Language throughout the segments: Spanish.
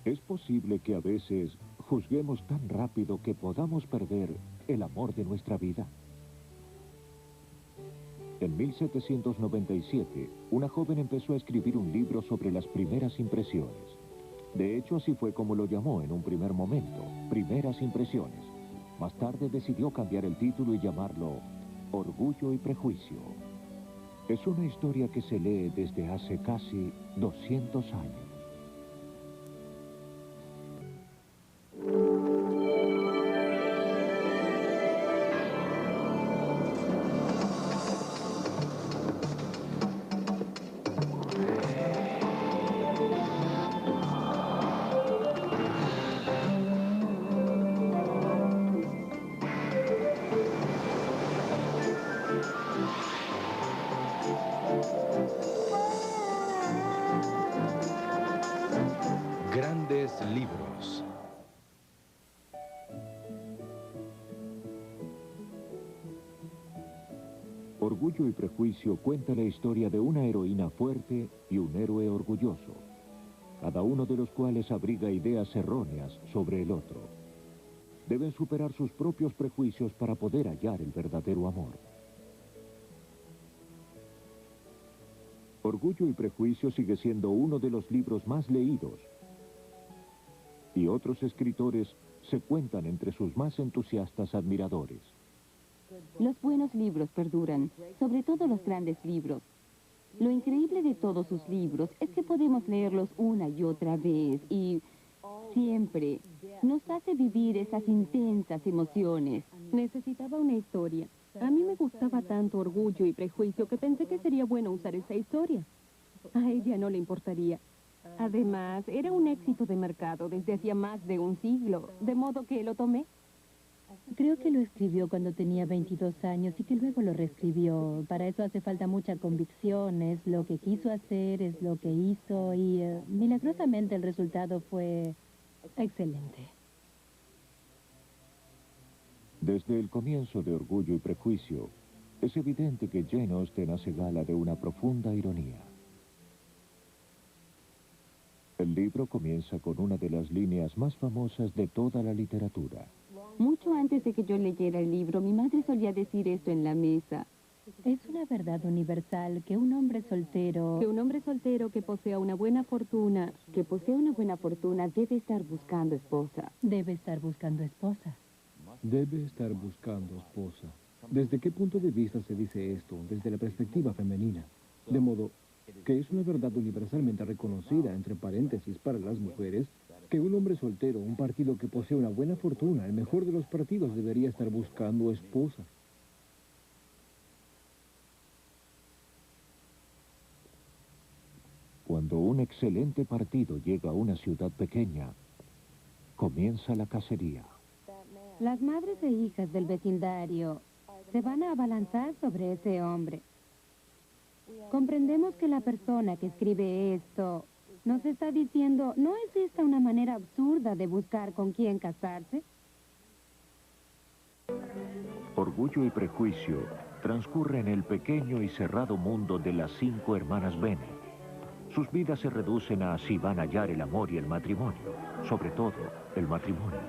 Es posible que a veces juzguemos tan rápido que podamos perder el amor de nuestra vida. En 1797, una joven empezó a escribir un libro sobre las primeras impresiones. De hecho, así fue como lo llamó en un primer momento, Primeras Impresiones. Más tarde decidió cambiar el título y llamarlo Orgullo y Prejuicio. Es una historia que se lee desde hace casi 200 años. Grandes libros. Orgullo y Prejuicio cuenta la historia de una heroína fuerte y un héroe orgulloso, cada uno de los cuales abriga ideas erróneas sobre el otro. Deben superar sus propios prejuicios para poder hallar el verdadero amor. Orgullo y Prejuicio sigue siendo uno de los libros más leídos, y otros escritores se cuentan entre sus más entusiastas admiradores. Los buenos libros perduran, sobre todo los grandes libros. Lo increíble de todos sus libros es que podemos leerlos una y otra vez y siempre nos hace vivir esas intensas emociones. Necesitaba una historia. A mí me gustaba tanto Orgullo y Prejuicio que pensé que sería bueno usar esa historia. A ella no le importaría. Además, era un éxito de mercado desde hacía más de un siglo, de modo que lo tomé. Creo que lo escribió cuando tenía 22 años y que luego lo reescribió. Para eso hace falta mucha convicción, es lo que quiso hacer, es lo que hizo y milagrosamente el resultado fue excelente. Desde el comienzo de Orgullo y Prejuicio, es evidente que Jane Austen hace gala de una profunda ironía. El libro comienza con una de las líneas más famosas de toda la literatura. Mucho antes de que yo leyera el libro, mi madre solía decir esto en la mesa. Es una verdad universal que un hombre soltero... Que un hombre soltero que posea una buena fortuna... Que posee una buena fortuna debe estar buscando esposa. Debe estar buscando esposa. Debe estar buscando esposa. ¿Desde qué punto de vista se dice esto? Desde la perspectiva femenina. De modo que es una verdad universalmente reconocida, entre paréntesis, para las mujeres, que un hombre soltero, un partido que posee una buena fortuna, el mejor de los partidos, debería estar buscando esposa. Cuando un excelente partido llega a una ciudad pequeña, comienza la cacería. Las madres e hijas del vecindario se van a abalanzar sobre ese hombre. Comprendemos que la persona que escribe esto nos está diciendo, ¿no es esta una manera absurda de buscar con quién casarse? Orgullo y Prejuicio transcurre en el pequeño y cerrado mundo de las 5 hermanas Bennet. Sus vidas se reducen a si van a hallar el amor y el matrimonio, sobre todo el matrimonio.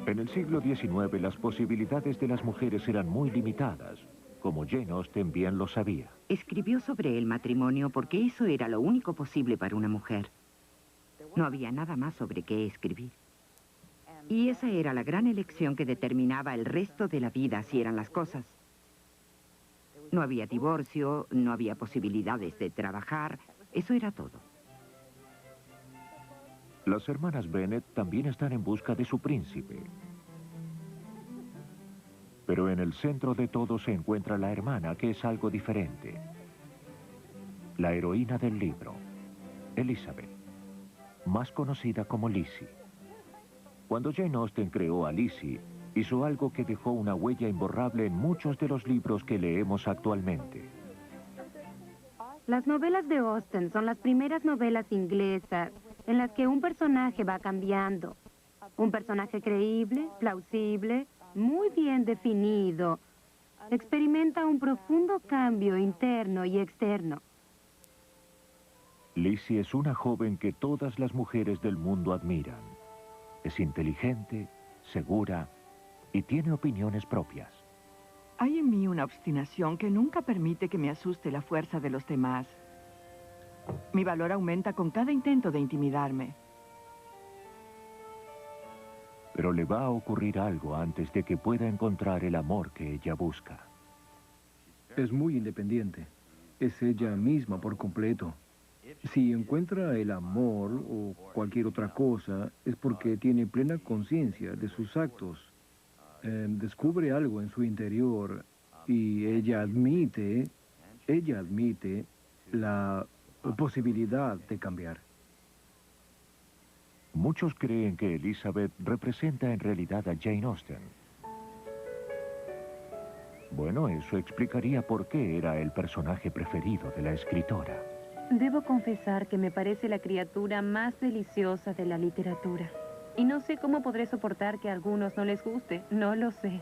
En el siglo XIX las posibilidades de las mujeres eran muy limitadas, como Jane Austen bien lo sabía. Escribió sobre el matrimonio porque eso era lo único posible para una mujer. No había nada más sobre qué escribir. Y esa era la gran elección que determinaba el resto de la vida, así eran las cosas. No había divorcio, no había posibilidades de trabajar, eso era todo. Las hermanas Bennet también están en busca de su príncipe. Pero en el centro de todo se encuentra la hermana, que es algo diferente. La heroína del libro, Elizabeth, más conocida como Lizzie. Cuando Jane Austen creó a Lizzie, hizo algo que dejó una huella imborrable en muchos de los libros que leemos actualmente. Las novelas de Austen son las primeras novelas inglesas en las que un personaje va cambiando. Un personaje creíble, plausible, muy bien definido. Experimenta un profundo cambio interno y externo. Lizzie es una joven que todas las mujeres del mundo admiran. Es inteligente, segura y tiene opiniones propias. Hay en mí una obstinación que nunca permite que me asuste la fuerza de los demás. Mi valor aumenta con cada intento de intimidarme. Pero le va a ocurrir algo antes de que pueda encontrar el amor que ella busca. Es muy independiente. Es ella misma por completo. Si encuentra el amor o cualquier otra cosa, es porque tiene plena conciencia de sus actos. Descubre algo en su interior y ella admite la posibilidad de cambiar. Muchos creen que Elizabeth representa en realidad a Jane Austen. Bueno, eso explicaría por qué era el personaje preferido de la escritora. Debo confesar que me parece la criatura más deliciosa de la literatura. Y no sé cómo podré soportar que a algunos no les guste. No lo sé.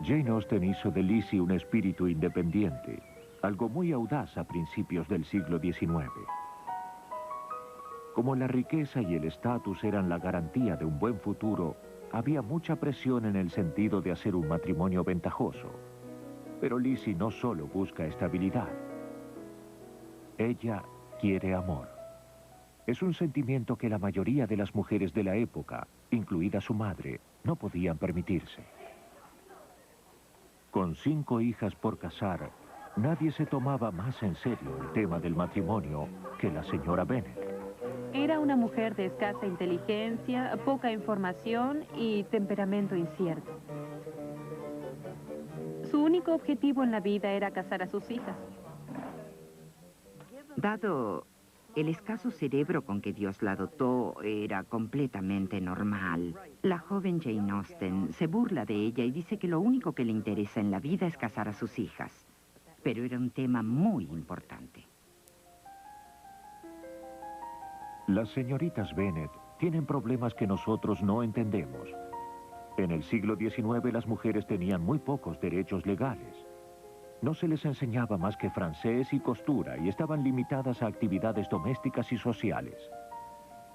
Jane Austen hizo de Lizzie un espíritu independiente, algo muy audaz a principios del siglo XIX. Como la riqueza y el estatus eran la garantía de un buen futuro, había mucha presión en el sentido de hacer un matrimonio ventajoso. Pero Lizzie no solo busca estabilidad. Ella quiere amor. Es un sentimiento que la mayoría de las mujeres de la época, incluida su madre, no podían permitirse. Con 5 hijas por casar, nadie se tomaba más en serio el tema del matrimonio que la señora Bennet. Era una mujer de escasa inteligencia, poca información y temperamento incierto. Su único objetivo en la vida era casar a sus hijas. Dado el escaso cerebro con que Dios la dotó, era completamente normal. La joven Jane Austen se burla de ella y dice que lo único que le interesa en la vida es casar a sus hijas. Pero era un tema muy importante. Las señoritas Bennet tienen problemas que nosotros no entendemos. En el siglo XIX las mujeres tenían muy pocos derechos legales. No se les enseñaba más que francés y costura y estaban limitadas a actividades domésticas y sociales.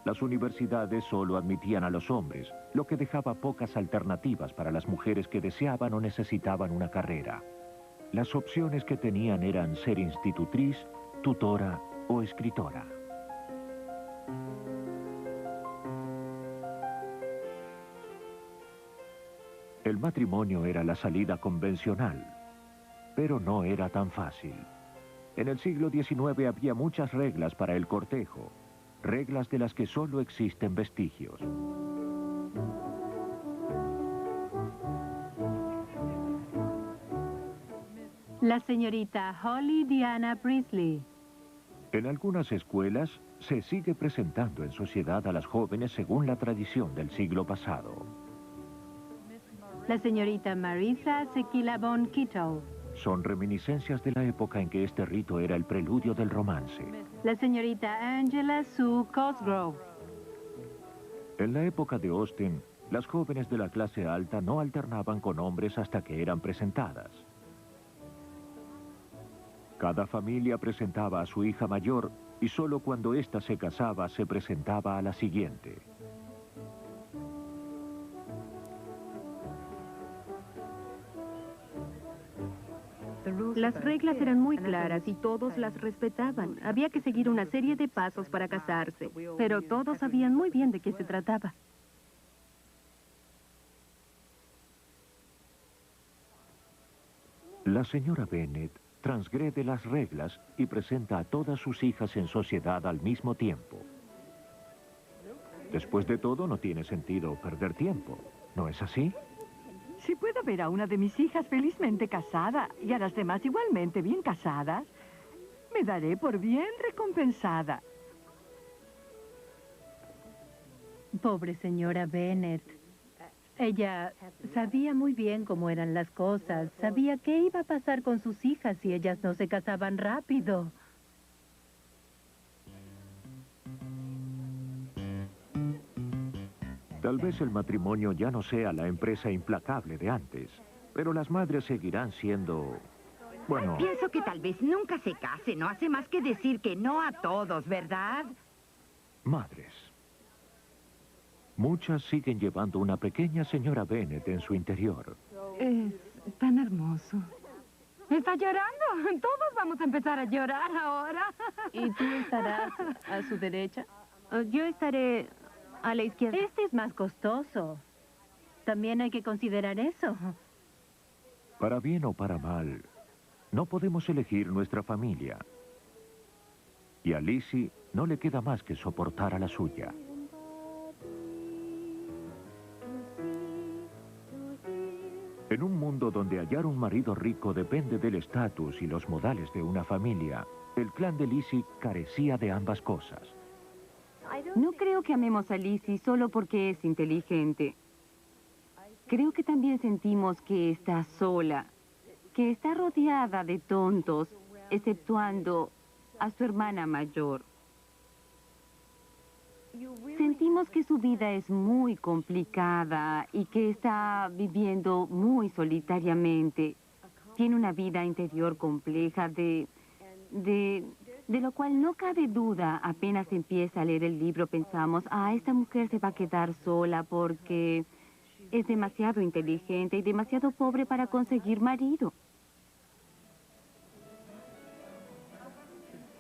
Las universidades solo admitían a los hombres, lo que dejaba pocas alternativas para las mujeres que deseaban o necesitaban una carrera. Las opciones que tenían eran ser institutriz, tutora o escritora. El matrimonio era la salida convencional, pero no era tan fácil. En el siglo XIX había muchas reglas para el cortejo, reglas de las que solo existen vestigios. La señorita Holly Diana Priestley. En algunas escuelas se sigue presentando en sociedad a las jóvenes según la tradición del siglo pasado. La señorita Marisa Sequila-Von Kittel. Son reminiscencias de la época en que este rito era el preludio del romance. La señorita Angela Sue Cosgrove. En la época de Austen, las jóvenes de la clase alta no alternaban con hombres hasta que eran presentadas. Cada familia presentaba a su hija mayor y solo cuando ésta se casaba se presentaba a la siguiente. Las reglas eran muy claras y todos las respetaban. Había que seguir una serie de pasos para casarse, pero todos sabían muy bien de qué se trataba. La señora Bennet transgrede las reglas y presenta a todas sus hijas en sociedad al mismo tiempo. Después de todo, no tiene sentido perder tiempo, ¿no es así? Si puedo ver a una de mis hijas felizmente casada y a las demás igualmente bien casadas, me daré por bien recompensada. Pobre señora Bennet. Ella sabía muy bien cómo eran las cosas. Sabía qué iba a pasar con sus hijas si ellas no se casaban rápido. Tal vez el matrimonio ya no sea la empresa implacable de antes, Pero las madres seguirán siendo... bueno... Pienso que tal vez nunca se case. No hace más que decir que no a todos, ¿verdad? madres. Muchas siguen llevando una pequeña señora Bennet en su interior. Es tan hermoso. Está llorando. Todos vamos a empezar a llorar ahora. ¿Y tú estarás a su derecha? Yo estaré a la izquierda. Este es más costoso. También hay que considerar eso. Para bien o para mal, no podemos elegir nuestra familia. Y a Lizzie no le queda más que soportar a la suya. En un mundo donde hallar un marido rico depende del estatus y los modales de una familia, el clan de Lizzie carecía de ambas cosas. No creo que amemos a Lizzie solo porque es inteligente. Creo que también sentimos que está sola, que está rodeada de tontos, exceptuando a su hermana mayor. Sentimos que su vida es muy complicada y que está viviendo muy solitariamente. Tiene una vida interior compleja de lo cual no cabe duda. Apenas empieza a leer el libro pensamos, esta mujer se va a quedar sola porque es demasiado inteligente y demasiado pobre para conseguir marido.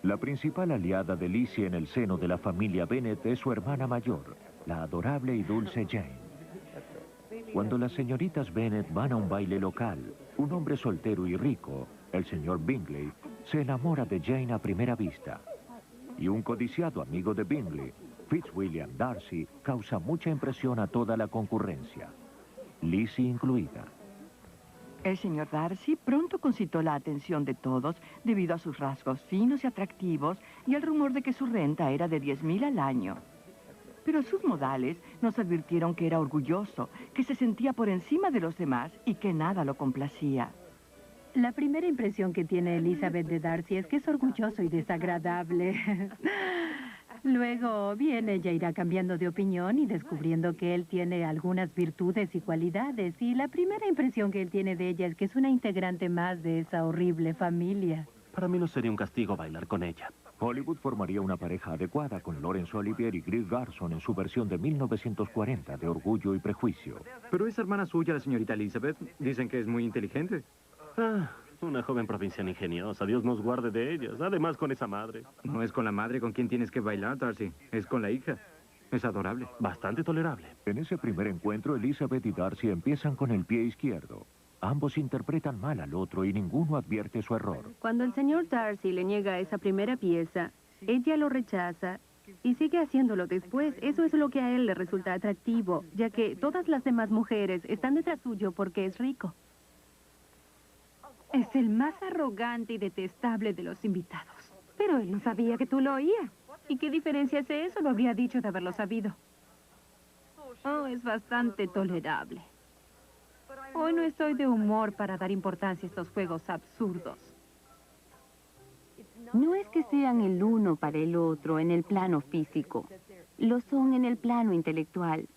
La principal aliada de Lizzie en el seno de la familia Bennet es su hermana mayor, la adorable y dulce Jane. Cuando las señoritas Bennet van a un baile local, un hombre soltero y rico, el señor Bingley, se enamora de Jane a primera vista. Y un codiciado amigo de Bingley, Fitzwilliam Darcy, causa mucha impresión a toda la concurrencia, Lizzie incluida. El señor Darcy pronto concitó la atención de todos debido a sus rasgos finos y atractivos y al rumor de que su renta era de 10,000 al año. Pero sus modales nos advirtieron que era orgulloso, que se sentía por encima de los demás y que nada lo complacía. La primera impresión que tiene Elizabeth de Darcy es que es orgulloso y desagradable. Luego, bien, ella irá cambiando de opinión y descubriendo que él tiene algunas virtudes y cualidades. Y la primera impresión que él tiene de ella es que es una integrante más de esa horrible familia. Para mí no sería un castigo bailar con ella. Hollywood formaría una pareja adecuada con Laurence Olivier y Greer Garson en su versión de 1940 de Orgullo y Prejuicio. Pero es hermana suya, la señorita Elizabeth. Dicen que es muy inteligente. Una joven provinciana ingeniosa. Dios nos guarde de ellas. Además, con esa madre. No es con la madre con quien tienes que bailar, Darcy. Es con la hija. Es adorable. Bastante tolerable. En ese primer encuentro, Elizabeth y Darcy empiezan con el pie izquierdo. Ambos interpretan mal al otro y ninguno advierte su error. Cuando el señor Darcy le niega esa primera pieza, ella lo rechaza y sigue haciéndolo después. Eso es lo que a él le resulta atractivo, ya que todas las demás mujeres están detrás suyo porque es rico. Es el más arrogante y detestable de los invitados. Pero él no sabía que tú lo oías. ¿Y qué diferencia es eso? Lo habría dicho de haberlo sabido. Oh, es bastante tolerable. Hoy no estoy de humor para dar importancia a estos juegos absurdos. No es que sean el uno para el otro en el plano físico. Lo son en el plano intelectual.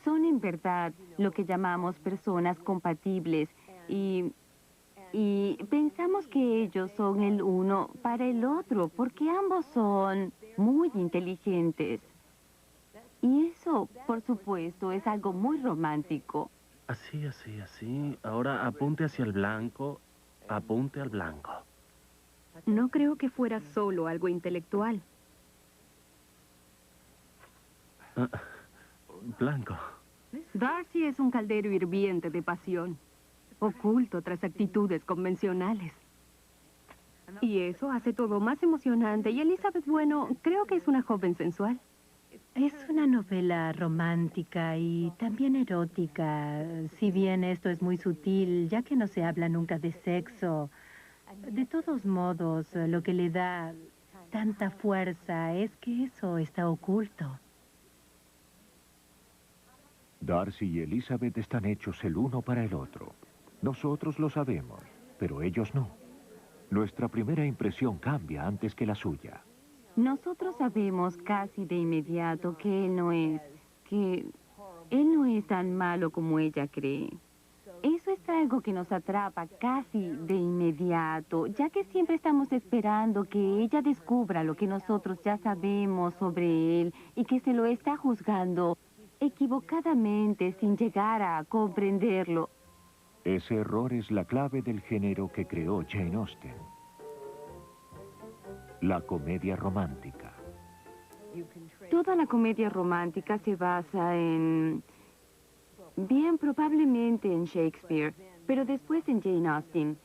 Son en verdad lo que llamamos personas compatibles y pensamos que ellos son el uno para el otro porque ambos son muy inteligentes. Y eso, por supuesto, es algo muy romántico. Así, así, así. Ahora apunte hacia el blanco. Apunte al blanco. No creo que fuera solo algo intelectual. Blanco. Darcy es un caldero hirviente de pasión, oculto tras actitudes convencionales. Y eso hace todo más emocionante. Y Elizabeth, bueno, creo que es una joven sensual. Es una novela romántica y también erótica, si bien esto es muy sutil, ya que no se habla nunca de sexo. De todos modos, lo que le da tanta fuerza es que eso está oculto. Darcy y Elizabeth están hechos el uno para el otro. Nosotros lo sabemos, pero ellos no. Nuestra primera impresión cambia antes que la suya. Nosotros sabemos casi de inmediato que él no es tan malo como ella cree. Eso está algo que nos atrapa casi de inmediato, ya que siempre estamos esperando que ella descubra lo que nosotros ya sabemos sobre él y que se lo está juzgando equivocadamente sin llegar a comprenderlo. Ese error es la clave del género que creó Jane Austen. La comedia romántica. Toda la comedia romántica se basa en... bien, probablemente en Shakespeare, pero después en Jane Austen.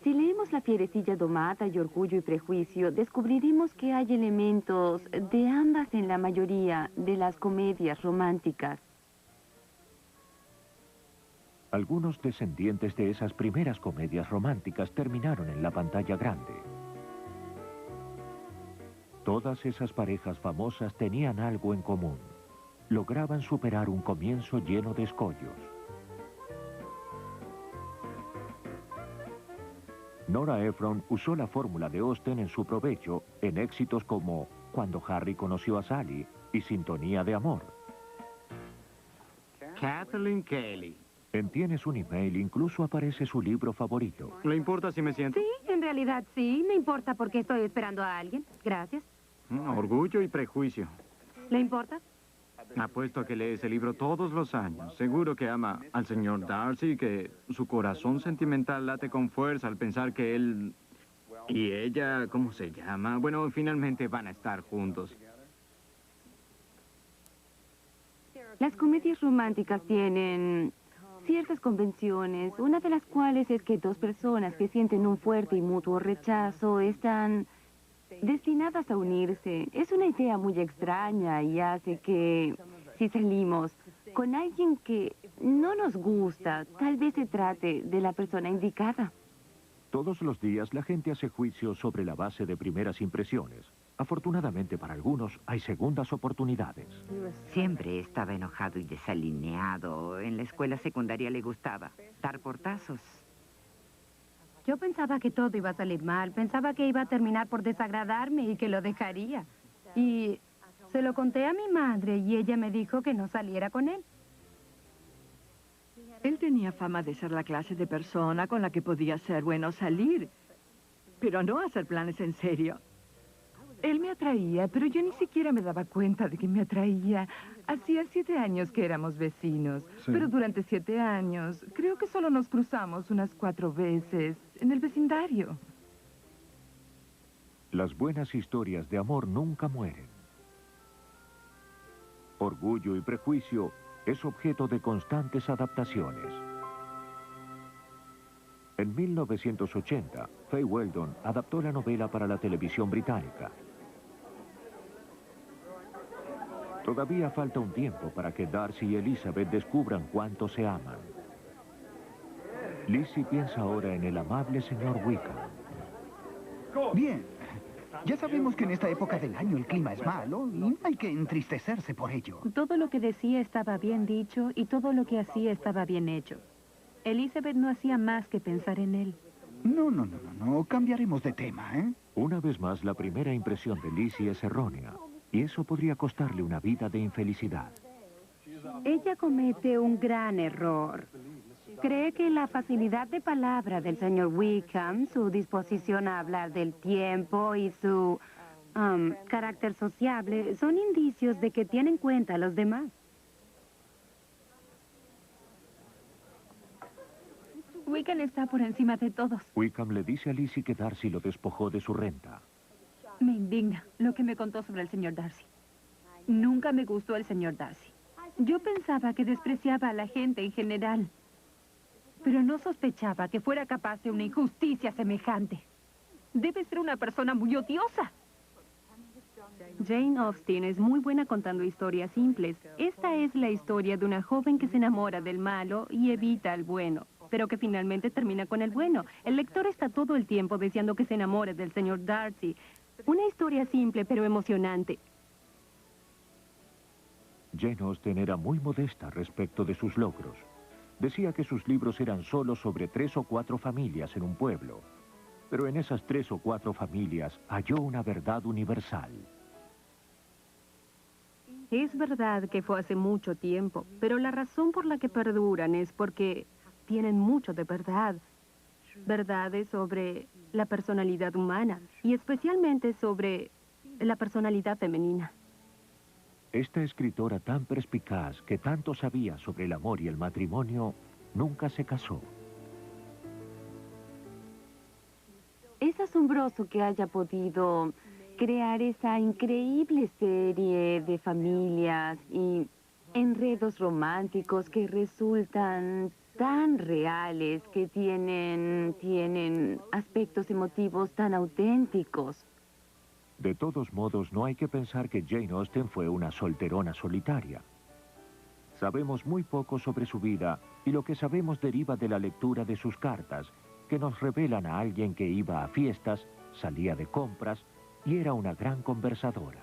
Si leemos La fierecilla domada y Orgullo y prejuicio, descubriremos que hay elementos de ambas en la mayoría de las comedias románticas. Algunos descendientes de esas primeras comedias románticas terminaron en la pantalla grande. Todas esas parejas famosas tenían algo en común. Lograban superar un comienzo lleno de escollos. Nora Ephron usó la fórmula de Austen en su provecho en éxitos como Cuando Harry conoció a Sally y Sintonía de amor. Kathleen Kelly. En Tienes un email incluso aparece su libro favorito. ¿Le importa si me siento? Sí, en realidad sí. Me importa porque estoy esperando a alguien. Gracias. Orgullo y prejuicio. ¿Le importa? Apuesto a que lee ese libro todos los años. Seguro que ama al señor Darcy y que su corazón sentimental late con fuerza al pensar que él y ella, ¿cómo se llama? Bueno, finalmente van a estar juntos. Las comedias románticas tienen ciertas convenciones, una de las cuales es que dos personas que sienten un fuerte y mutuo rechazo están destinadas a unirse. Es una idea muy extraña y hace que, si salimos con alguien que no nos gusta, tal vez se trate de la persona indicada. Todos los días la gente hace juicios sobre la base de primeras impresiones. Afortunadamente para algunos hay segundas oportunidades. Siempre estaba enojado y desalineado. En la escuela secundaria le gustaba dar portazos. Yo pensaba que todo iba a salir mal. Pensaba que iba a terminar por desagradarme y que lo dejaría. Y se lo conté a mi madre y ella me dijo que no saliera con él. Él tenía fama de ser la clase de persona con la que podía ser bueno salir, pero no hacer planes en serio. Él me atraía, pero yo ni siquiera me daba cuenta de que me atraía. Hacía 7 años que éramos vecinos, Sí. pero durante 7 años creo que solo nos cruzamos unas 4 veces en el vecindario. Las buenas historias de amor nunca mueren. Orgullo y prejuicio es objeto de constantes adaptaciones. En 1980, Fay Weldon adaptó la novela para la televisión británica. Todavía falta un tiempo para que Darcy y Elizabeth descubran cuánto se aman. Lizzie piensa ahora en el amable señor Wickham. Bien. Ya sabemos que en esta época del año el clima es malo y no hay que entristecerse por ello. Todo lo que decía estaba bien dicho y todo lo que hacía estaba bien hecho. Elizabeth no hacía más que pensar en él. No. Cambiaremos de tema, ¿eh? Una vez más, la primera impresión de Lizzie es errónea, y eso podría costarle una vida de infelicidad. Ella comete un gran error. Cree que la facilidad de palabra del señor Wickham, su disposición a hablar del tiempo y su carácter sociable son indicios de que tiene en cuenta a los demás. Wickham está por encima de todos. Wickham le dice a Lizzie que Darcy lo despojó de su renta. Me indigna lo que me contó sobre el señor Darcy. Nunca me gustó el señor Darcy. Yo pensaba que despreciaba a la gente en general, pero no sospechaba que fuera capaz de una injusticia semejante. Debe ser una persona muy odiosa. Jane Austen es muy buena contando historias simples. Esta es la historia de una joven que se enamora del malo y evita al bueno, pero que finalmente termina con el bueno. El lector está todo el tiempo deseando que se enamore del señor Darcy. Una historia simple pero emocionante. Jane Austen era muy modesta respecto de sus logros. Decía que sus libros eran solo sobre 3 o 4 familias en un pueblo. Pero en esas 3 o 4 familias halló una verdad universal. Es verdad que fue hace mucho tiempo, pero la razón por la que perduran es porque tienen mucho de verdad. Verdades sobre la personalidad humana y especialmente sobre la personalidad femenina. Esta escritora tan perspicaz que tanto sabía sobre el amor y el matrimonio, nunca se casó. Es asombroso que haya podido crear esa increíble serie de familias y enredos románticos que resultan tan reales, que tienen aspectos emotivos tan auténticos. De todos modos, no hay que pensar que Jane Austen fue una solterona solitaria. Sabemos muy poco sobre su vida y lo que sabemos deriva de la lectura de sus cartas, que nos revelan a alguien que iba a fiestas, salía de compras y era una gran conversadora.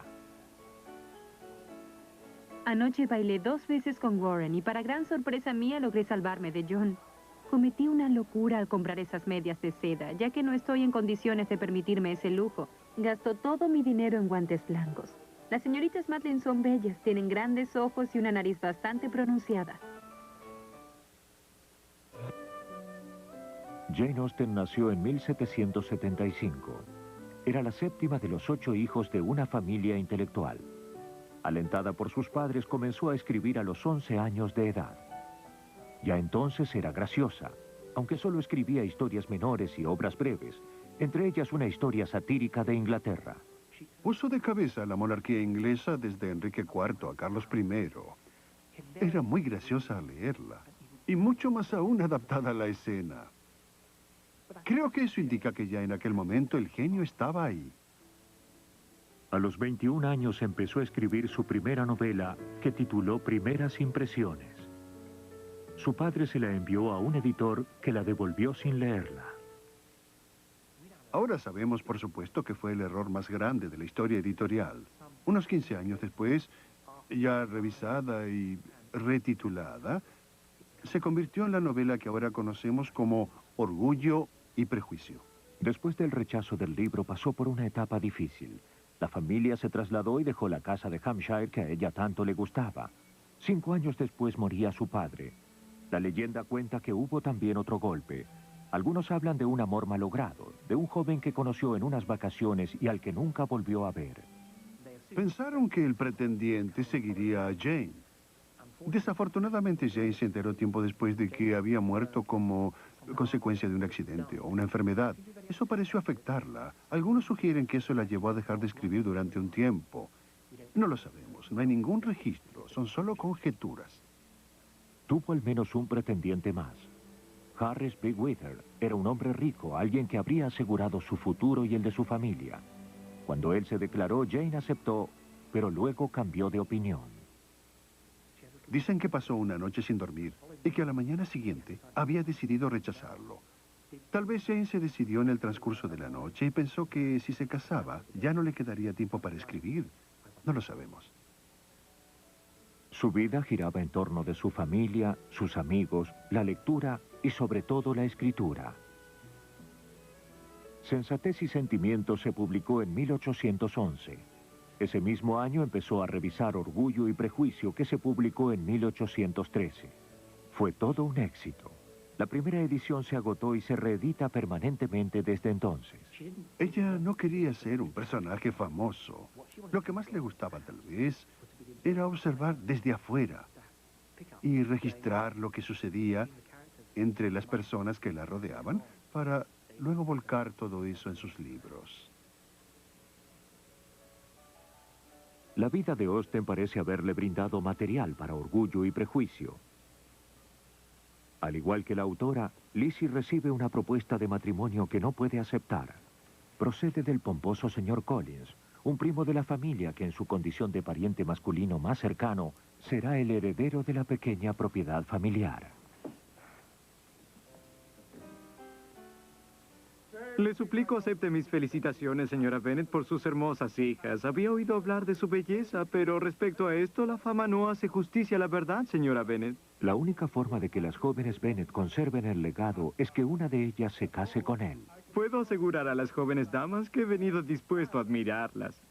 Anoche bailé 2 veces con Warren y para gran sorpresa mía logré salvarme de John. Cometí una locura al comprar esas medias de seda, ya que no estoy en condiciones de permitirme ese lujo. Gasto todo mi dinero en guantes blancos. Las señoritas Madeline son bellas, tienen grandes ojos y una nariz bastante pronunciada. Jane Austen nació en 1775. Era la séptima de los 8 hijos de una familia intelectual. Alentada por sus padres, comenzó a escribir a los 11 años de edad. Ya entonces era graciosa, aunque solo escribía historias menores y obras breves, entre ellas una historia satírica de Inglaterra. Puso de cabeza a la monarquía inglesa desde Enrique IV a Carlos I. Era muy graciosa al leerla, y mucho más aún adaptada a la escena. Creo que eso indica que ya en aquel momento el genio estaba ahí. A los 21 años empezó a escribir su primera novela, que tituló Primeras Impresiones. Su padre se la envió a un editor que la devolvió sin leerla. Ahora sabemos, por supuesto, que fue el error más grande de la historia editorial. Unos 15 años después, ya revisada y retitulada, se convirtió en la novela que ahora conocemos como Orgullo y Prejuicio. Después del rechazo del libro, pasó por una etapa difícil. La familia se trasladó y dejó la casa de Hampshire que a ella tanto le gustaba. 5 años después moría su padre. La leyenda cuenta que hubo también otro golpe. Algunos hablan de un amor malogrado, de un joven que conoció en unas vacaciones y al que nunca volvió a ver. Pensaron que el pretendiente seguiría a Jane. Desafortunadamente, Jane se enteró tiempo después de que había muerto como consecuencia de un accidente o una enfermedad. Eso pareció afectarla. Algunos sugieren que eso la llevó a dejar de escribir durante un tiempo. No lo sabemos, no hay ningún registro, son solo conjeturas. Tuvo al menos un pretendiente más. Harris Bigwither era un hombre rico, alguien que habría asegurado su futuro y el de su familia. Cuando él se declaró, Jane aceptó, pero luego cambió de opinión. Dicen que pasó una noche sin dormir y que a la mañana siguiente había decidido rechazarlo. Tal vez Jane se decidió en el transcurso de la noche y pensó que si se casaba ya no le quedaría tiempo para escribir. No lo sabemos. Su vida giraba en torno de su familia, sus amigos, la lectura y sobre todo la escritura. Sensatez y Sentimientos se publicó en 1811. Ese mismo año empezó a revisar Orgullo y Prejuicio, que se publicó en 1813. Fue todo un éxito. La primera edición se agotó y se reedita permanentemente desde entonces. Ella no quería ser un personaje famoso. Lo que más le gustaba, tal vez, era observar desde afuera y registrar lo que sucedía entre las personas que la rodeaban para luego volcar todo eso en sus libros. La vida de Austen parece haberle brindado material para Orgullo y Prejuicio. Al igual que la autora, Lizzie recibe una propuesta de matrimonio que no puede aceptar. Procede del pomposo señor Collins, un primo de la familia que en su condición de pariente masculino más cercano será el heredero de la pequeña propiedad familiar. Le suplico acepte mis felicitaciones, señora Bennet, por sus hermosas hijas. Había oído hablar de su belleza, pero respecto a esto, la fama no hace justicia a la verdad, señora Bennet. La única forma de que las jóvenes Bennet conserven el legado es que una de ellas se case con él. Puedo asegurar a las jóvenes damas que he venido dispuesto a admirarlas.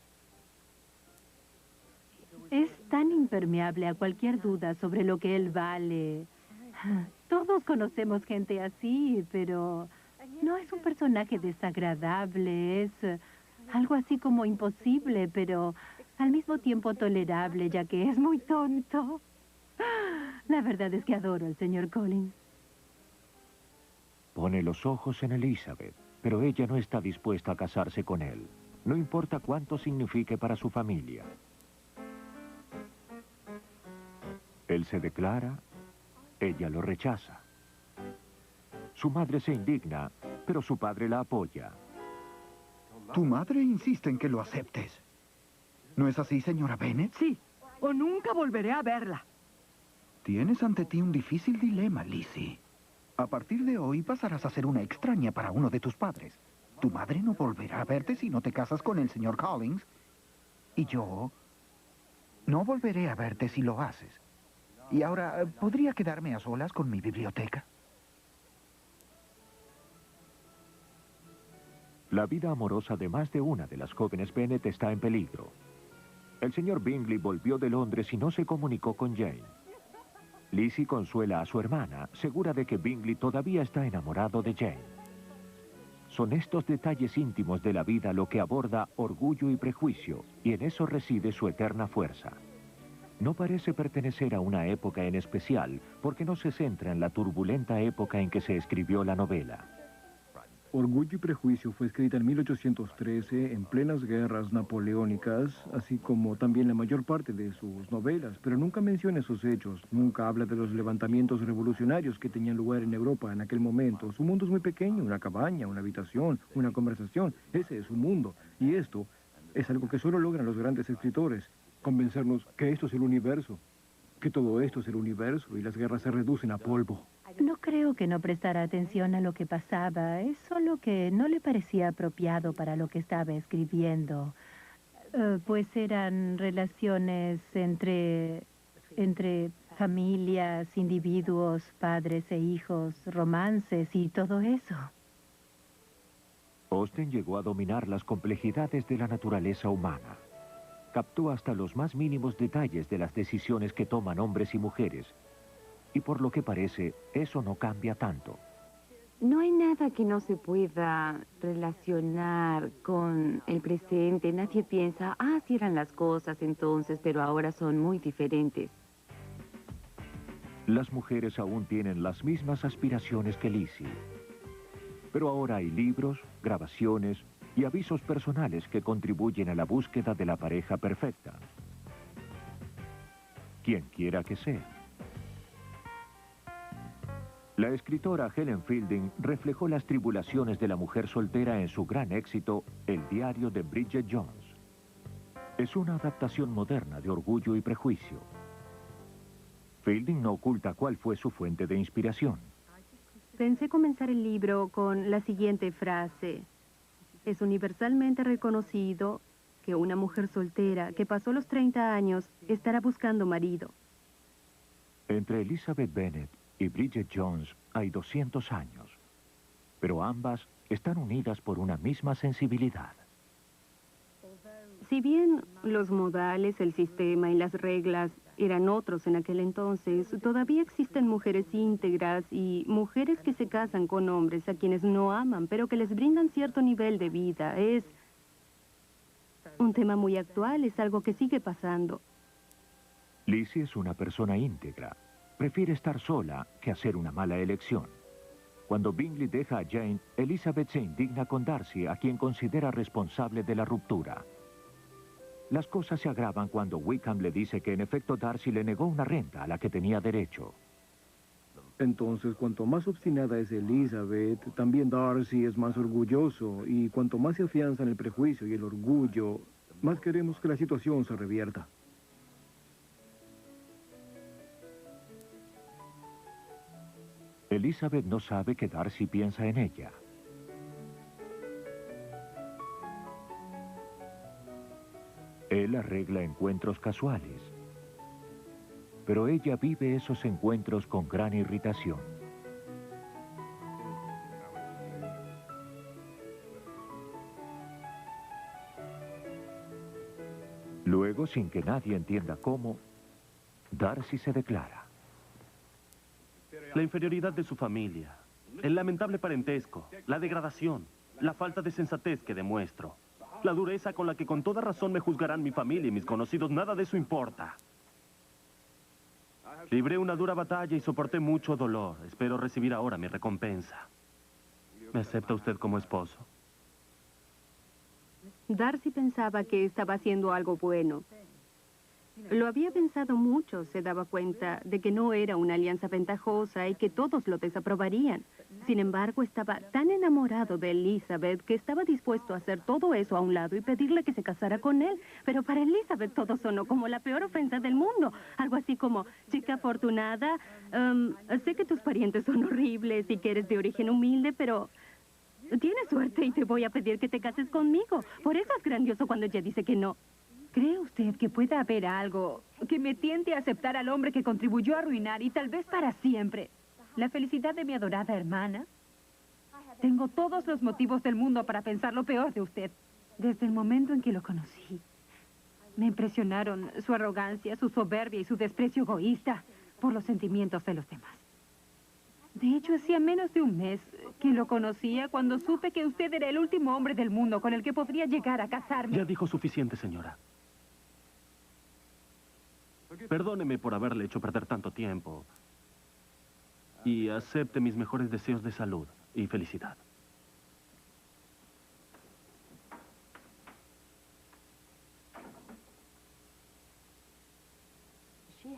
Es tan impermeable a cualquier duda sobre lo que él vale. Todos conocemos gente así, pero no es un personaje desagradable, es algo así como imposible, pero al mismo tiempo tolerable, ya que es muy tonto. La verdad es que adoro al señor Collins. Pone los ojos en Elizabeth, pero ella no está dispuesta a casarse con él. No importa cuánto signifique para su familia. Él se declara, ella lo rechaza. Su madre se indigna, pero su padre la apoya. Tu madre insiste en que lo aceptes. ¿No es así, señora Bennet? Sí, o nunca volveré a verla. Tienes ante ti un difícil dilema, Lizzie. A partir de hoy pasarás a ser una extraña para uno de tus padres. Tu madre no volverá a verte si no te casas con el señor Collins. Y yo no volveré a verte si lo haces. Y ahora, ¿podría quedarme a solas con mi biblioteca? La vida amorosa de más de una de las jóvenes Bennet está en peligro. El señor Bingley volvió de Londres y no se comunicó con Jane. Lizzie consuela a su hermana, segura de que Bingley todavía está enamorado de Jane. Son estos detalles íntimos de la vida lo que aborda Orgullo y Prejuicio, y en eso reside su eterna fuerza. No parece pertenecer a una época en especial, porque no se centra en la turbulenta época en que se escribió la novela. Orgullo y Prejuicio fue escrita en 1813, en plenas guerras napoleónicas, así como también la mayor parte de sus novelas, pero nunca menciona esos hechos, nunca habla de los levantamientos revolucionarios que tenían lugar en Europa en aquel momento. Su mundo es muy pequeño, una cabaña, una habitación, una conversación, ese es su mundo. Y esto es algo que solo logran los grandes escritores, convencernos que esto es el universo, que todo esto es el universo y las guerras se reducen a polvo. No creo que no prestara atención a lo que pasaba, es solo que no le parecía apropiado para lo que estaba escribiendo. Pues eran relaciones entre familias, individuos, padres e hijos, romances y todo eso. Austen llegó a dominar las complejidades de la naturaleza humana. Captó hasta los más mínimos detalles de las decisiones que toman hombres y mujeres. Y por lo que parece, eso no cambia tanto. No hay nada que no se pueda relacionar con el presente. Nadie piensa, así eran las cosas entonces, pero ahora son muy diferentes. Las mujeres aún tienen las mismas aspiraciones que Lizzie. Pero ahora hay libros, grabaciones y avisos personales que contribuyen a la búsqueda de la pareja perfecta. Quien quiera que sea. La escritora Helen Fielding reflejó las tribulaciones de la mujer soltera en su gran éxito, El diario de Bridget Jones. Es una adaptación moderna de Orgullo y Prejuicio. Fielding no oculta cuál fue su fuente de inspiración. Pensé comenzar el libro con la siguiente frase. Es universalmente reconocido que una mujer soltera que pasó los 30 años estará buscando marido. Entre Elizabeth Bennet y Bridget Jones hay 200 años, pero ambas están unidas por una misma sensibilidad. Si bien los modales, el sistema y las reglas eran otros en aquel entonces, todavía existen mujeres íntegras y mujeres que se casan con hombres a quienes no aman, pero que les brindan cierto nivel de vida. Es un tema muy actual, es algo que sigue pasando. Lizzie es una persona íntegra. Prefiere estar sola que hacer una mala elección. Cuando Bingley deja a Jane, Elizabeth se indigna con Darcy, a quien considera responsable de la ruptura. Las cosas se agravan cuando Wickham le dice que en efecto Darcy le negó una renta a la que tenía derecho. Entonces, cuanto más obstinada es Elizabeth, también Darcy es más orgulloso, y cuanto más se afianza en el prejuicio y el orgullo, más queremos que la situación se revierta. Elizabeth no sabe que Darcy piensa en ella. Él arregla encuentros casuales, pero ella vive esos encuentros con gran irritación. Luego, sin que nadie entienda cómo, Darcy se declara. La inferioridad de su familia, el lamentable parentesco, la degradación, la falta de sensatez que demuestro, la dureza con la que con toda razón me juzgarán mi familia y mis conocidos, nada de eso importa. Libré una dura batalla y soporté mucho dolor. Espero recibir ahora mi recompensa. ¿Me acepta usted como esposo? Darcy pensaba que estaba haciendo algo bueno. Lo había pensado mucho, se daba cuenta de que no era una alianza ventajosa y que todos lo desaprobarían. Sin embargo, estaba tan enamorado de Elizabeth que estaba dispuesto a hacer todo eso a un lado y pedirle que se casara con él. Pero para Elizabeth todo sonó como la peor ofensa del mundo. Algo así como, chica afortunada, sé que tus parientes son horribles y que eres de origen humilde, pero tienes suerte y te voy a pedir que te cases conmigo. Por eso es grandioso cuando ella dice que no. ¿Cree usted que pueda haber algo que me tiente a aceptar al hombre que contribuyó a arruinar y tal vez para siempre la felicidad de mi adorada hermana? Tengo todos los motivos del mundo para pensar lo peor de usted. Desde el momento en que lo conocí, me impresionaron su arrogancia, su soberbia y su desprecio egoísta por los sentimientos de los demás. De hecho, hacía menos de un mes que lo conocía cuando supe que usted era el último hombre del mundo con el que podría llegar a casarme. Ya dijo suficiente, señora. Perdóneme por haberle hecho perder tanto tiempo. Y acepte mis mejores deseos de salud y felicidad.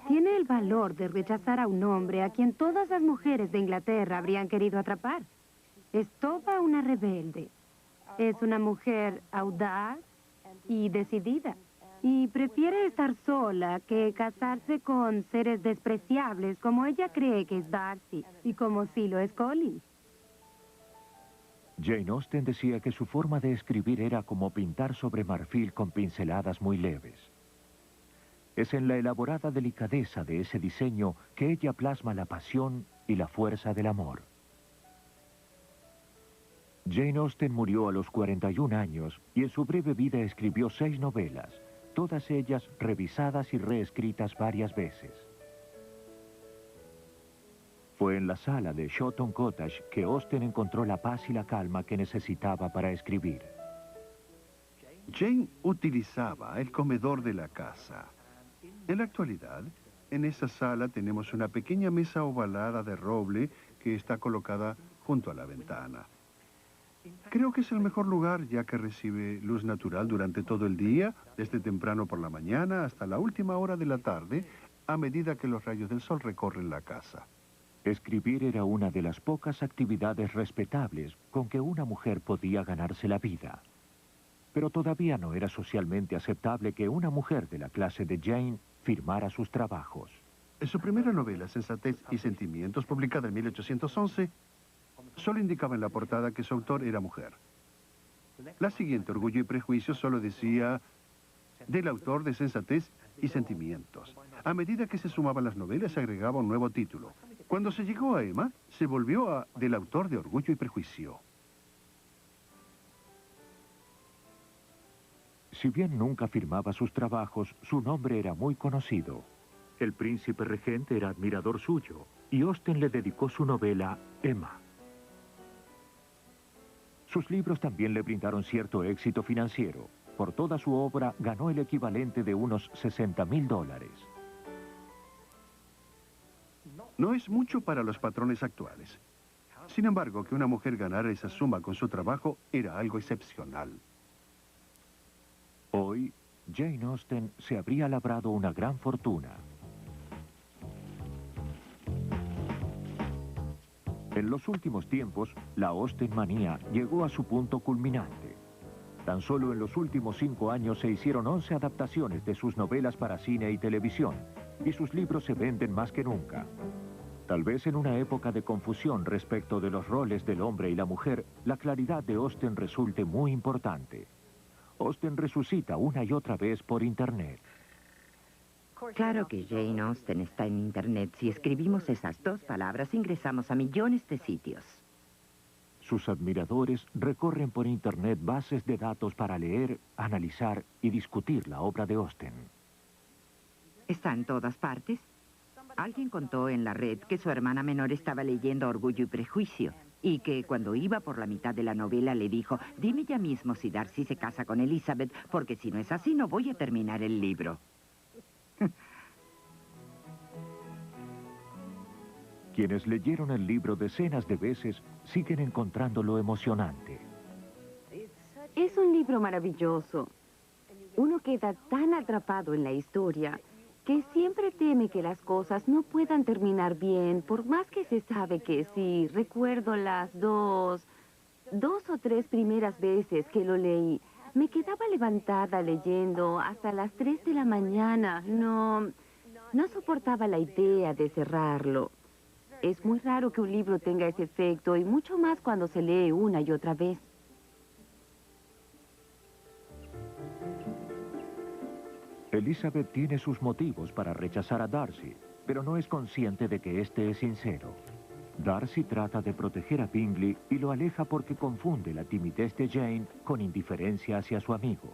Tiene el valor de rechazar a un hombre a quien todas las mujeres de Inglaterra habrían querido atrapar. Es toda una rebelde. Es una mujer audaz y decidida. Y prefiere estar sola que casarse con seres despreciables como ella cree que es Darcy y como sí lo es Collins. Jane Austen decía que su forma de escribir era como pintar sobre marfil con pinceladas muy leves. Es en la elaborada delicadeza de ese diseño que ella plasma la pasión y la fuerza del amor. Jane Austen murió a los 41 años y en su breve vida escribió 6 novelas, todas ellas revisadas y reescritas varias veces. Fue en la sala de Chawton Cottage que Austen encontró la paz y la calma que necesitaba para escribir. Jane utilizaba el comedor de la casa. En la actualidad, en esa sala tenemos una pequeña mesa ovalada de roble que está colocada junto a la ventana. Creo que es el mejor lugar ya que recibe luz natural durante todo el día, desde temprano por la mañana hasta la última hora de la tarde, a medida que los rayos del sol recorren la casa. Escribir era una de las pocas actividades respetables con que una mujer podía ganarse la vida. Pero todavía no era socialmente aceptable que una mujer de la clase de Jane firmara sus trabajos. En su primera novela, Sensatez y Sentimientos, publicada en 1811, solo indicaba en la portada que su autor era mujer. La siguiente, Orgullo y Prejuicio, solo decía del autor de Sensatez y Sentimientos. A medida que se sumaban las novelas, se agregaba un nuevo título. Cuando se llegó a Emma, se volvió a del autor de Orgullo y Prejuicio. Si bien nunca firmaba sus trabajos, su nombre era muy conocido. El príncipe regente era admirador suyo, y Austen le dedicó su novela Emma. Sus libros también le brindaron cierto éxito financiero. Por toda su obra ganó el equivalente de unos $60,000. No es mucho para los patrones actuales. Sin embargo, que una mujer ganara esa suma con su trabajo era algo excepcional. Hoy, Jane Austen se habría labrado una gran fortuna. En los últimos tiempos, la Austenmanía llegó a su punto culminante. Tan solo en los últimos 5 años se hicieron 11 adaptaciones de sus novelas para cine y televisión, y sus libros se venden más que nunca. Tal vez en una época de confusión respecto de los roles del hombre y la mujer, la claridad de Austen resulte muy importante. Austen resucita una y otra vez por Internet. Claro que Jane Austen está en Internet. Si escribimos esas 2 palabras, ingresamos a millones de sitios. Sus admiradores recorren por Internet bases de datos para leer, analizar y discutir la obra de Austen. ¿Está en todas partes? Alguien contó en la red que su hermana menor estaba leyendo Orgullo y Prejuicio y que cuando iba por la mitad de la novela le dijo, dime ya mismo si Darcy se casa con Elizabeth, porque si no es así no voy a terminar el libro. Quienes leyeron el libro decenas de veces siguen encontrándolo emocionante. Es un libro maravilloso. Uno queda tan atrapado en la historia que siempre teme que las cosas no puedan terminar bien, por más que se sabe que sí. Recuerdo las dos o tres primeras veces que lo leí. Me quedaba levantada leyendo hasta las 3 de la mañana. No soportaba la idea de cerrarlo. Es muy raro que un libro tenga ese efecto, y mucho más cuando se lee una y otra vez. Elizabeth tiene sus motivos para rechazar a Darcy, pero no es consciente de que este es sincero. Darcy trata de proteger a Bingley y lo aleja porque confunde la timidez de Jane con indiferencia hacia su amigo.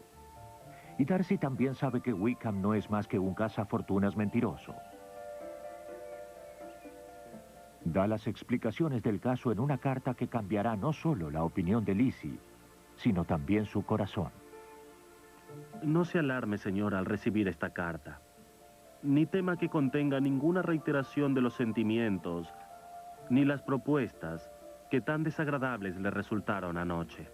Y Darcy también sabe que Wickham no es más que un cazafortunas mentiroso. Da las explicaciones del caso en una carta que cambiará no solo la opinión de Lizzie, sino también su corazón. No se alarme, señora, al recibir esta carta. Ni tema que contenga ninguna reiteración de los sentimientos, ni las propuestas que tan desagradables le resultaron anoche.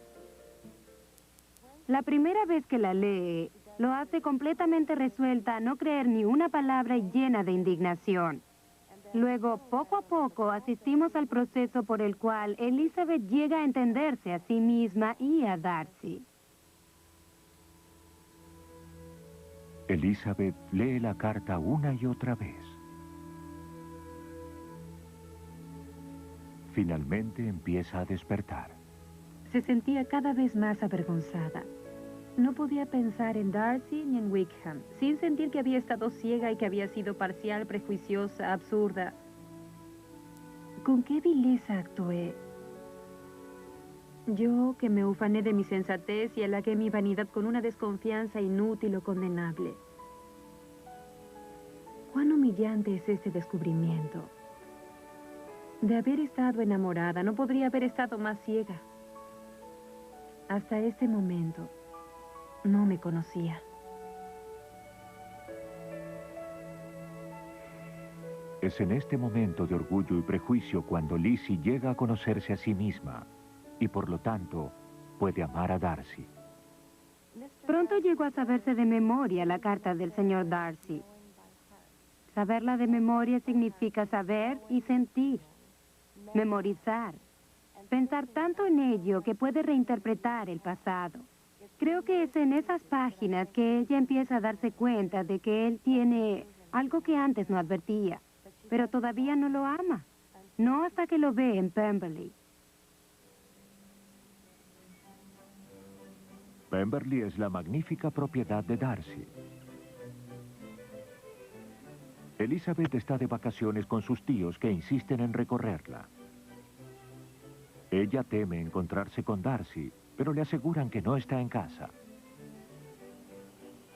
La primera vez que la lee, lo hace completamente resuelta a no creer ni una palabra y llena de indignación. Luego, poco a poco, asistimos al proceso por el cual Elizabeth llega a entenderse a sí misma y a Darcy. Elizabeth lee la carta una y otra vez. Finalmente empieza a despertar. Se sentía cada vez más avergonzada. No podía pensar en Darcy ni en Wickham, sin sentir que había estado ciega y que había sido parcial, prejuiciosa, absurda. ¿Con qué vileza actué? Yo, que me ufané de mi sensatez y halagué mi vanidad con una desconfianza inútil o condenable. ¿Cuán humillante es este descubrimiento? De haber estado enamorada, no podría haber estado más ciega. Hasta este momento, no me conocía. Es en este momento de orgullo y prejuicio cuando Lizzie llega a conocerse a sí misma y por lo tanto puede amar a Darcy. Pronto llegó a saberse de memoria la carta del señor Darcy. Saberla de memoria significa saber y sentir, memorizar, pensar tanto en ello que puede reinterpretar el pasado. Creo que es en esas páginas que ella empieza a darse cuenta de que él tiene algo que antes no advertía, pero todavía no lo ama. No hasta que lo ve en Pemberley. Pemberley es la magnífica propiedad de Darcy. Elizabeth está de vacaciones con sus tíos que insisten en recorrerla. Ella teme encontrarse con Darcy, pero le aseguran que no está en casa.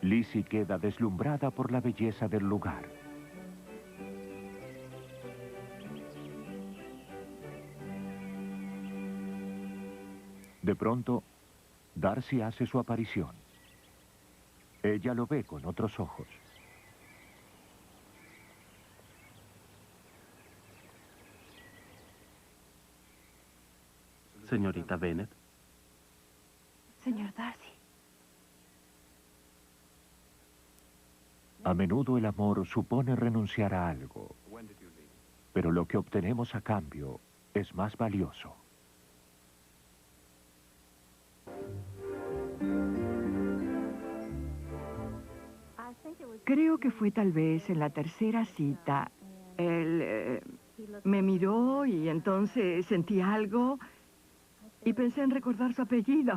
Lizzie queda deslumbrada por la belleza del lugar. De pronto, Darcy hace su aparición. Ella lo ve con otros ojos. Señorita Bennet. Señor Darcy. A menudo el amor supone renunciar a algo, pero lo que obtenemos a cambio es más valioso. Creo que fue tal vez en la tercera cita. Él me miró y entonces sentí algo y pensé en recordar su apellido.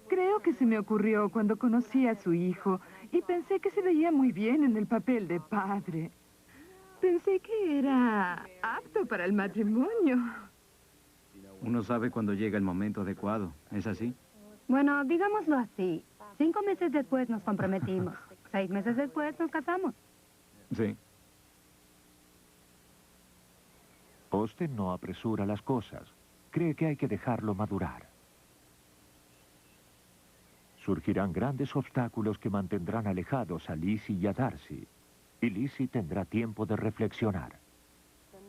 Creo que se me ocurrió cuando conocí a su hijo y pensé que se veía muy bien en el papel de padre. Pensé que era apto para el matrimonio. Uno sabe cuando llega el momento adecuado, ¿es así? Bueno, digámoslo así. 5 meses después nos comprometimos. 6 meses después nos casamos. Sí. Austen no apresura las cosas. Cree que hay que dejarlo madurar. Surgirán grandes obstáculos que mantendrán alejados a Lizzie y a Darcy. Y Lizzie tendrá tiempo de reflexionar.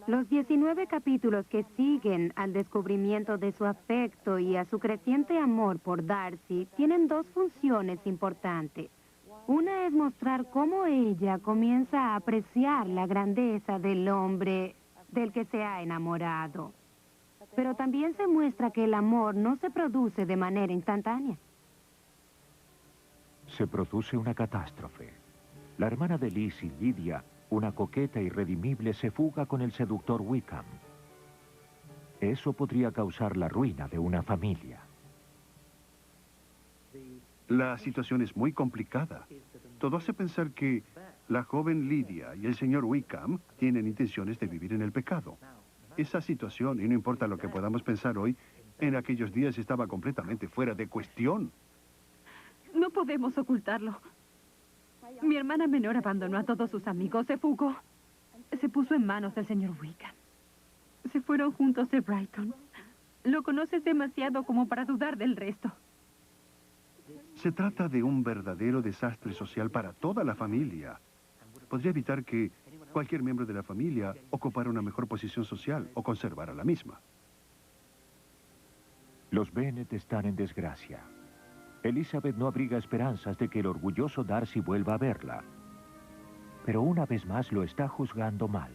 Los 19 capítulos que siguen al descubrimiento de su afecto y a su creciente amor por Darcy tienen dos funciones importantes. Una es mostrar cómo ella comienza a apreciar la grandeza del hombre del que se ha enamorado. Pero también se muestra que el amor no se produce de manera instantánea. Se produce una catástrofe. La hermana de Lizzie, Lydia, una coqueta irredimible, se fuga con el seductor Wickham. Eso podría causar la ruina de una familia. La situación es muy complicada. Todo hace pensar que la joven Lydia y el señor Wickham tienen intenciones de vivir en el pecado. Esa situación, y no importa lo que podamos pensar hoy, en aquellos días estaba completamente fuera de cuestión. No podemos ocultarlo. Mi hermana menor abandonó a todos sus amigos, se fugó. Se puso en manos del señor Wickham. Se fueron juntos de Brighton. Lo conoces demasiado como para dudar del resto. Se trata de un verdadero desastre social para toda la familia. Podría evitar que cualquier miembro de la familia ocupara una mejor posición social o conservara la misma. Los Bennet están en desgracia. Elizabeth no abriga esperanzas de que el orgulloso Darcy vuelva a verla. Pero una vez más lo está juzgando mal.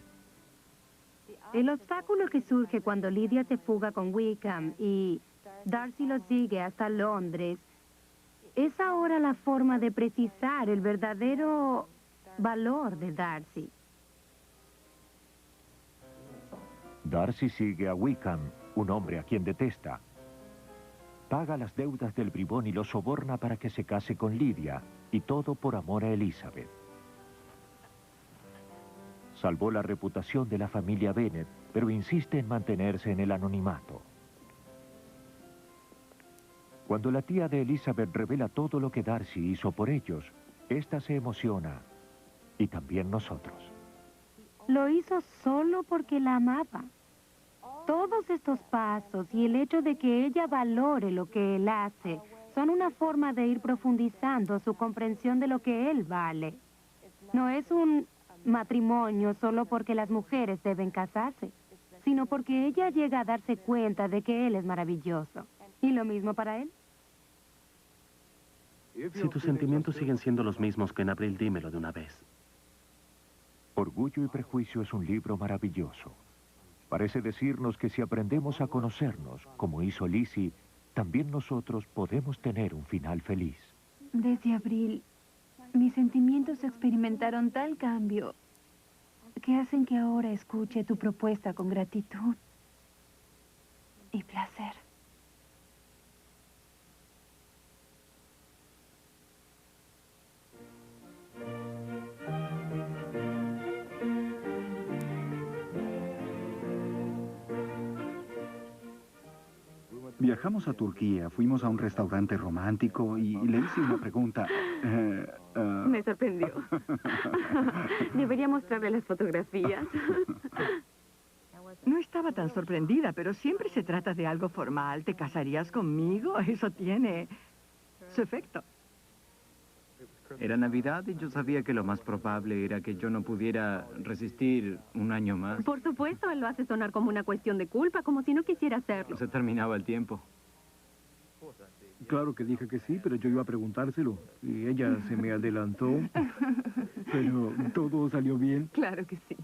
El obstáculo que surge cuando Lydia se fuga con Wickham y Darcy lo sigue hasta Londres es ahora la forma de precisar el verdadero valor de Darcy. Darcy sigue a Wickham, un hombre a quien detesta. Paga las deudas del bribón y lo soborna para que se case con Lydia, y todo por amor a Elizabeth. Salvó la reputación de la familia Bennet, pero insiste en mantenerse en el anonimato. Cuando la tía de Elizabeth revela todo lo que Darcy hizo por ellos, esta se emociona, y también nosotros. Lo hizo solo porque la amaba. Todos estos pasos y el hecho de que ella valore lo que él hace son una forma de ir profundizando su comprensión de lo que él vale. No es un matrimonio solo porque las mujeres deben casarse, sino porque ella llega a darse cuenta de que él es maravilloso. Y lo mismo para él. Si tus sentimientos siguen siendo los mismos que en abril, dímelo de una vez. Orgullo y Prejuicio es un libro maravilloso. Parece decirnos que si aprendemos a conocernos, como hizo Lizzie, también nosotros podemos tener un final feliz. Desde abril, mis sentimientos experimentaron tal cambio que hacen que ahora escuche tu propuesta con gratitud y placer. Viajamos a Turquía, fuimos a un restaurante romántico y le hice una pregunta. Me sorprendió. Debería mostrarle las fotografías. No estaba tan sorprendida, pero siempre se trata de algo formal. ¿Te casarías conmigo? Eso tiene su efecto. Era Navidad y yo sabía que lo más probable era que yo no pudiera resistir un año más. Por supuesto, él lo hace sonar como una cuestión de culpa, como si no quisiera hacerlo. Se terminaba el tiempo. Claro que dije que sí, pero yo iba a preguntárselo. Y ella se me adelantó. Pero todo salió bien. Claro que sí.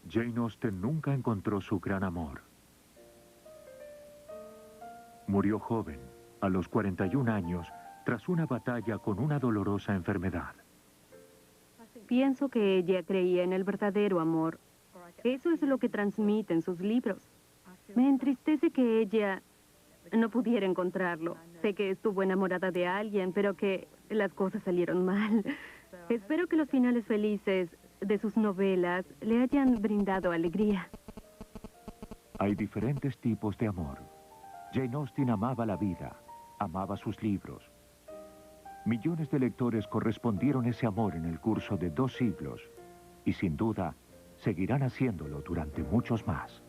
Jane Austen nunca encontró su gran amor. Murió joven, a los 41 años, tras una batalla con una dolorosa enfermedad. Pienso que ella creía en el verdadero amor. Eso es lo que transmite en sus libros. Me entristece que ella no pudiera encontrarlo. Sé que estuvo enamorada de alguien, pero que las cosas salieron mal. Espero que los finales felices de sus novelas le hayan brindado alegría. Hay diferentes tipos de amor. Jane Austen amaba la vida, amaba sus libros. Millones de lectores correspondieron ese amor en el curso de 2 siglos y sin duda seguirán haciéndolo durante muchos más.